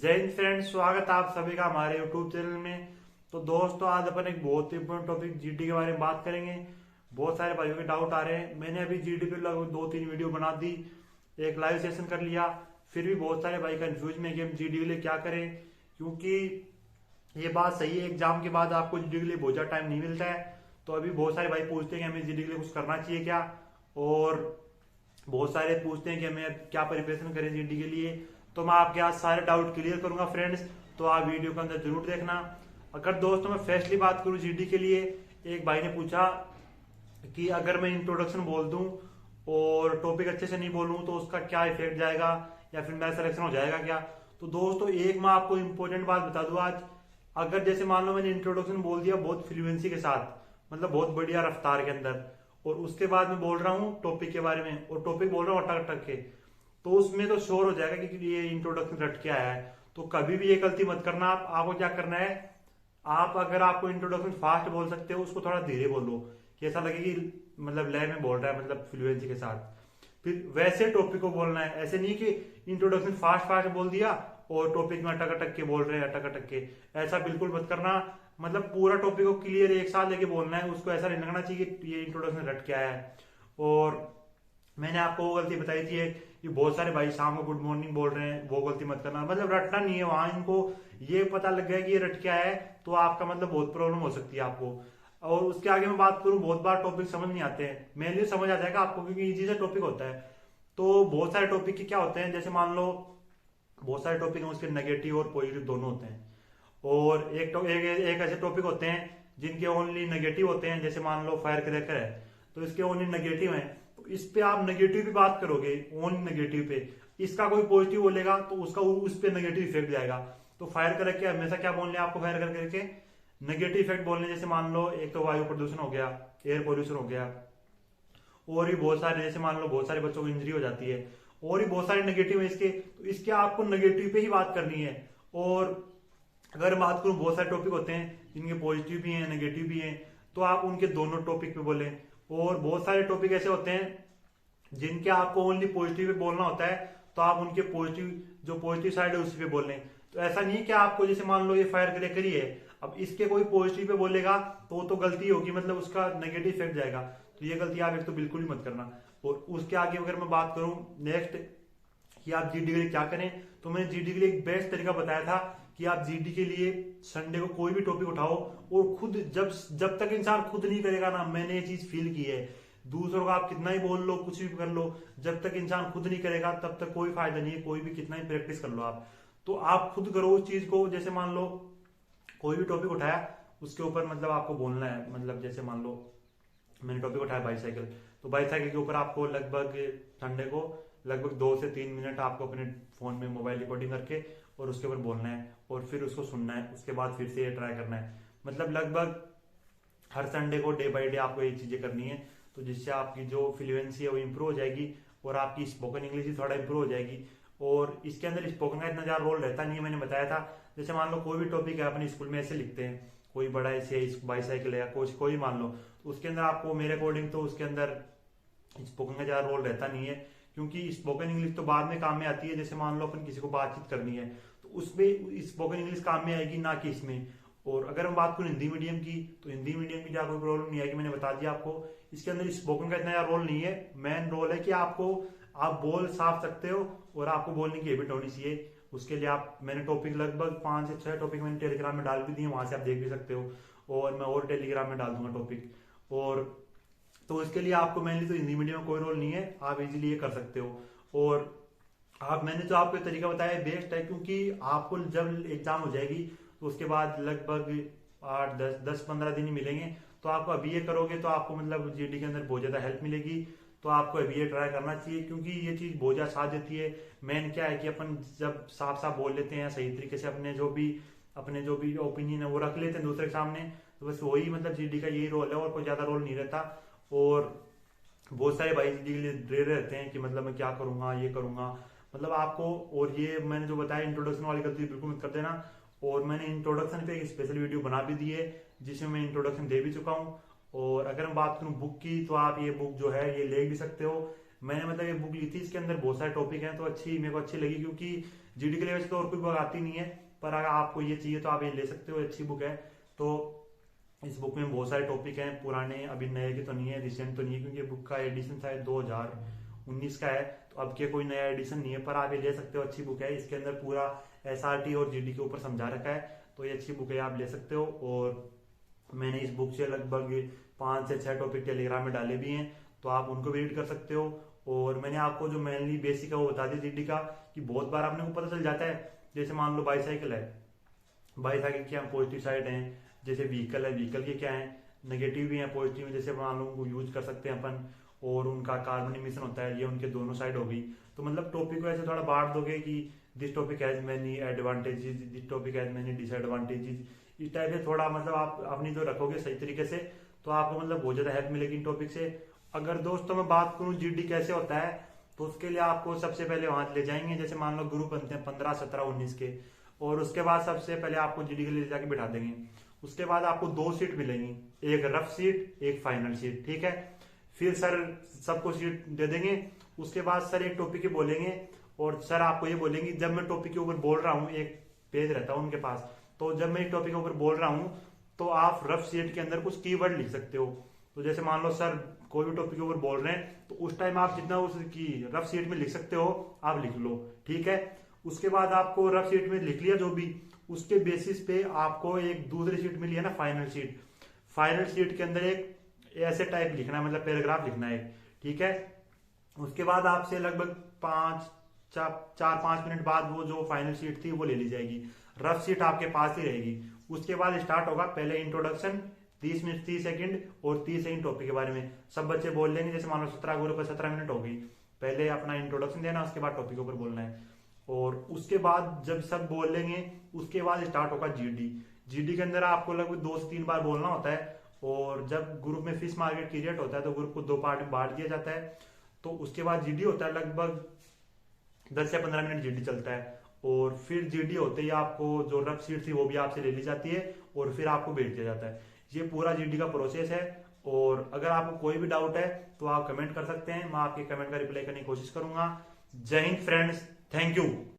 जय हिंद फ्रेंड्स, स्वागत है आप सभी का हमारे यूट्यूब चैनल में। तो दोस्तों, आज अपन एक बहुत ही इंपॉर्टेंट टॉपिक जीडी के बारे में बात करेंगे। बहुत सारे भाइयों के डाउट आ रहे हैं। मैंने अभी जीडी पे लगभग 2-3 वीडियो बना दी, एक लाइव सेशन कर लिया। फिर भी बहुत सारे भाई कंफ्यूज में कि हम जीडी के लिए क्या करें, क्योंकि ये बात सही है, एग्जाम के बाद आपको जीडी के लिए बहुत ज्यादा टाइम नहीं मिलता है। तो अभी बहुत सारे भाई पूछते हैं कि हमें जीडी के लिए कुछ करना चाहिए क्या, और बहुत सारे पूछते हैं कि हमें क्या प्रिपरेशन करें जीडी के लिए। तो मैं आपके आज सारे डाउट क्लियर करूंगा फ्रेंड्स, तो आप वीडियो के अंदर जरूर देखना। अगर दोस्तों मैं फर्स्टली बात करूं जीडी के लिए, एक भाई ने पूछा कि अगर मैं इंट्रोडक्शन बोल दूं और टॉपिक अच्छे से नहीं बोलूं तो उसका क्या इफेक्ट जाएगा, या फिर मेरा सिलेक्शन हो जाएगा क्या। तो दोस्तों, एक मैं आपको इंपॉर्टेंट बात बता दूं आज। अगर जैसे मान लो मैंने इंट्रोडक्शन बोल दिया बहुत फ्लुएंसी के साथ, मतलब बहुत बढ़िया रफ्तार के अंदर, और उसके बाद मैं बोल रहा हूँ टॉपिक के बारे में, और टॉपिक बोल रहा हूँ अटक अटक के, तो उसमें तो श्योर हो जाएगा कि ये इंट्रोडक्शन रट के आया है। तो कभी भी ये गलती मत करना। आपको क्या करना है, आप अगर आपको इंट्रोडक्शन फास्ट बोल सकते हो, उसको थोड़ा धीरे बोलो कि ऐसा लगे कि मतलब लय में बोल रहा है, मतलब फ्लुएंसी के साथ। फिर वैसे टॉपिक को बोलना है, ऐसे नहीं कि इंट्रोडक्शन फास्ट फास्ट बोल दिया और टॉपिक में अटक अटक के बोल रहे हैं, अटक अटक के। ऐसा बिल्कुल मत करना। मतलब पूरा टॉपिक को क्लियर एक साथ लेके बोलना है। उसको ऐसा नहीं लगना चाहिए कि ये इंट्रोडक्शन रट के आया है। और मैंने आपको वो गलती बताई थी कि बहुत सारे भाई शाम को गुड मॉर्निंग बोल रहे हैं, वो गलती मत करना। मतलब रटना नहीं है वहां, इनको ये पता लग गया कि ये रट के आया है, तो आपका मतलब बहुत प्रॉब्लम हो सकती है आपको। और उसके आगे मैं बात करूं, बहुत बार टॉपिक समझ नहीं आते हैं। मेनली समझ आ जाएगा आपको, क्योंकि इजी सा टॉपिक होता है। तो बहुत सारे टॉपिक के क्या होते हैं, जैसे मान लो बहुत सारे टॉपिक हैं, उसके नेगेटिव और पॉजिटिव दोनों होते हैं। और एक ऐसे टॉपिक होते हैं जिनके ओनली नेगेटिव होते हैं, जैसे मान लो फायर क्रैकर है, तो इसके ओनली नेगेटिव है। तो इस पे आप नेगेटिव पे बात करोगे, ओनली नेगेटिव पे। इसका कोई पॉजिटिव बोलेगा तो उसका उस पे नेगेटिव इफेक्ट जाएगा। तो फायर करके हमेशा क्या बोलने आपको, फायर करके नेगेटिव इफेक्ट बोलने। जैसे मान लो एक तो वायु प्रदूषण हो गया, एयर पोल्यूशन हो गया, और भी बहुत सारे, जैसे मान लो बहुत सारे बच्चों को इंजरी हो जाती है, और भी बहुत सारे नेगेटिव है इसके। तो इसके आपको नेगेटिव पे ही बात करनी है। और अगर बात करूं, बहुत सारे टॉपिक होते हैं जिनके पॉजिटिव भी हैं नेगेटिव भी हैं, तो आप उनके दोनों टॉपिक पे बोलें। और बहुत सारे टॉपिक ऐसे होते हैं जिनके आपको ओनली पॉजिटिव पे बोलना होता है, तो आप उनके पॉजिटिव, जो पॉजिटिव साइड है उसी पे बोलें। तो ऐसा नहीं कि आपको, जैसे मान लो ये फायर क्रैकर ही है, अब इसके कोई पॉजिटिव पे बोलेगा तो गलती होगी, मतलब उसका नेगेटिव इफेक्ट जाएगा। तो ये गलती आप एक तो बिल्कुल ही मत करना। और उसके आगे अगर मैं बात करूं नेक्स्ट कि आप जीडी के लिए क्या करें, तो मैंने जीडी के लिए एक बेस्ट तरीका बताया था कि आप जीडी के लिए संडे को कोई भी टॉपिक उठाओ, और खुद जब तक इंसान खुद नहीं करेगा ना, मैंने ये चीज फील की है, दूसरों को आप कितना ही बोल लो, कुछ भी कर लो, जब तक इंसान खुद नहीं करेगा तब तक कोई फायदा नहीं है। कोई भी कितना ही प्रैक्टिस कर लो आप, तो आप खुद करो उस चीज को। जैसे मान लो कोई भी टॉपिक उठाया, उसके ऊपर मतलब आपको बोलना है। मतलब जैसे मान लो मैंने टॉपिक उठाया बाईसाइकिल, तो बाईसाइकिल के ऊपर आपको लगभग संडे को लगभग 2 से 3 मिनट आपको अपने फोन में मोबाइल रिकॉर्डिंग करके और उसके ऊपर बोलना है, और फिर उसको सुनना है। उसके बाद फिर से ये ट्राई करना है। मतलब लगभग हर संडे को डे बाय डे आपको ये चीजें करनी है, तो जिससे आपकी जो फ्लुएंसी है वो इम्प्रूव हो जाएगी, और आपकी स्पोकन इंग्लिश भी थोड़ा इम्प्रूव हो जाएगी। और इसके अंदर स्पोकन का इतना ज्यादा रोल रहता नहीं है, मैंने बताया था। जैसे मान लो कोई भी टॉपिक है, अपने स्कूल में ऐसे लिखते हैं, कोई बड़ा ऐसे बाईसाइकिल है या कोई मान लो, तो उसके अंदर आपको मेरे अकॉर्डिंग तो उसके अंदर स्पोकन का ज्यादा रोल रहता नहीं है, क्योंकि स्पोकन इंग्लिश तो बाद में काम में आती है। जैसे मान लो अपन किसी को बातचीत करनी है, तो उसमें स्पोकन इंग्लिश काम में आएगी, ना कि इसमें। और अगर हम बात करें हिंदी मीडियम की, तो हिंदी मीडियम की ज्यादा कोई प्रॉब्लम नहीं आएगी, मैंने बता दिया आपको। इसके अंदर स्पोकन का इतना ज्यादा रोल नहीं है। मेन रोल है कि आप बोल साफ सकते हो, और आपको बोलने की हैबिट होनी चाहिए। उसके लिए मैंने टॉपिक लगभग 5 से 6 टॉपिक मैंने टेलीग्राम में डाल भी दिए, वहां से आप देख भी सकते हो, और मैं और टेलीग्राम में डाल दूंगा टॉपिक। और तो इसके लिए आपको मेनली तो हिंदी मीडियम में कोई रोल नहीं है, आप इजीली ये कर सकते हो। और मैंने जो आपको तरीका बताया बेस्ट है, क्योंकि आपको जब एग्जाम हो जाएगी तो उसके बाद लगभग 8-10-15 दिन ही मिलेंगे। तो आपको अभी ये करोगे तो आपको मतलब जीडी के अंदर बहुत ज्यादा हेल्प मिलेगी। तो आपको अभी ये ट्राई करना चाहिए, क्योंकि ये चीज बहुत ज्यादा साथ देती है। मेन क्या है कि अपन जब साफ साफ बोल लेते हैं, सही तरीके से अपने जो भी ओपिनियन है वो रख लेते हैं दूसरे के सामने, तो बस वही मतलब जीडी का यही रोल है, और कोई ज्यादा रोल नहीं रहता। और बहुत सारे भाई जीडी के लिए डरे रहते हैं कि मतलब मैं क्या करूंगा, ये करूंगा, मतलब आपको। और ये मैंने जो बताया इंट्रोडक्शन वाली गलती बिल्कुल मत कर देना। और मैंने इंट्रोडक्शन पे एक स्पेशल वीडियो बना भी दी है, जिसमें मैं इंट्रोडक्शन दे भी चुका हूँ। और अगर मैं बात करूँ बुक की, तो आप ये बुक जो है ये ले भी सकते हो। मैंने मतलब ये बुक ली थी, इसके अंदर बहुत सारे टॉपिक हैं, तो मेरे को अच्छी लगी, क्योंकि जीडी के लिए वैसे तो और कोई बुक आती नहीं है, पर अगर आपको ये चाहिए तो आप ये ले सकते हो, अच्छी बुक है। तो इस बुक में बहुत सारे टॉपिक हैं, पुराने, अभी नए की तो नहीं है, रिसेंट तो नहीं है, क्योंकि बुक का एडिशन शायद 2019 का है, तो अब के कोई नया एडिशन नहीं है, पर आप ये ले सकते हो, अच्छी बुक है। इसके अंदर पूरा एसआरटी और जीडी के ऊपर समझा रखा है, तो ये अच्छी बुक है, आप ले सकते हो। और मैंने इस बुक से लगभग 5 से 6 टॉपिक टेलीग्राम में डाले भी हैं, तो आप उनको भी रीड कर सकते हो। और मैंने आपको जो मेनली बेसिक है वो बता दिया जीडी का, कि बहुत बार आपने को पता चल जाता है, जैसे मान लो बाईसाइकिल है, बाईसाइकिल क्या पॉजिटिव साइड है, जैसे व्हीकल है, व्हीकल के क्या है नेगेटिव भी है, पॉजिटिव, जैसे मान लो उनको यूज कर सकते हैं अपन, और उनका कार्बन इमिशन होता है, ये उनके दोनों साइड हो गई। तो मतलब टॉपिक को ऐसे थोड़ा बांट दोगे कि this topic has many advantages, this topic has many disadvantages, इस टाइप से थोड़ा मतलब आप अपनी जो रखोगे सही तरीके से, तो आपको मतलब बहुत ज्यादा हेल्प मिलेगी इन टॉपिक से। अगर दोस्तों मैं बात करूं जीडी कैसे होता है, तो उसके लिए आपको सबसे पहले वहां ले जाएंगे, जैसे मान लो ग्रुप बनते हैं 15, 17, 19 के, और उसके बाद सबसे पहले आपको जीडी के लिए जाके बिठा देंगे। उसके बाद आपको 2 सीट मिलेंगी, एक रफ सीट, एक फाइनल सीट, ठीक है। फिर सर सबको सीट दे देंगे। उसके बाद सर एक टॉपिक ही बोलेंगे, और सर आपको ये बोलेंगे जब मैं टॉपिक के ऊपर बोल रहा हूँ, एक पेज रहता है उनके पास, तो जब मैं एक टॉपिक के ऊपर बोल रहा हूँ तो आप रफ सीट के अंदर कुछ कीवर्ड लिख सकते हो। तो जैसे मान लो सर कोई भी टॉपिक के ऊपर बोल रहे हैं, तो उस टाइम आप जितना उसकी रफ सीट में लिख सकते हो आप लिख लो, ठीक है। उसके बाद आपको रफ सीट में लिख लिया जो भी, उसके बेसिस पे आपको एक दूसरी सीट मिली है ना, फाइनल सीट, फाइनल सीट के अंदर एक ऐसे टाइप लिखना है, मतलब पैराग्राफ लिखना है, ठीक है। उसके बाद आपसे लगभग 4-5 मिनट बाद वो जो फाइनल सीट थी वो ले ली जाएगी, रफ सीट आपके पास ही रहेगी। उसके बाद स्टार्ट होगा पहले इंट्रोडक्शन, 30 मिनट 30 सेकंड, और 30 सेकंड टॉपिक के बारे में सब बच्चे बोल लेंगे। जैसे मान लो 17 ग्रुप पर 17 मिनट हो गई, पहले अपना इंट्रोडक्शन देना, उसके बाद टॉपिक के ऊपर बोलना है, और उसके बाद जब सब बोल लेंगे उसके बाद स्टार्ट होगा जीडी। जीडी के अंदर आपको लगभग 2 से 3 बार बोलना होता है, और जब ग्रुप में फिश मार्केट क्रिएट होता है तो ग्रुप को 2 पार्ट में बांट दिया जाता है। तो उसके बाद जीडी होता है, लगभग 10 से 15 मिनट जीडी चलता है, और फिर जीडी होते ही आपको जो रफ सीट थी वो भी आपसे ले ली जाती है, और फिर आपको भेज दिया जाता है। ये पूरा जीडी का प्रोसेस है। और अगर आपको कोई भी डाउट है तो आप कमेंट कर सकते हैं, मैं आपके कमेंट का रिप्लाई करने की कोशिश करूंगा। जय हिंद फ्रेंड्स, थैंक यू।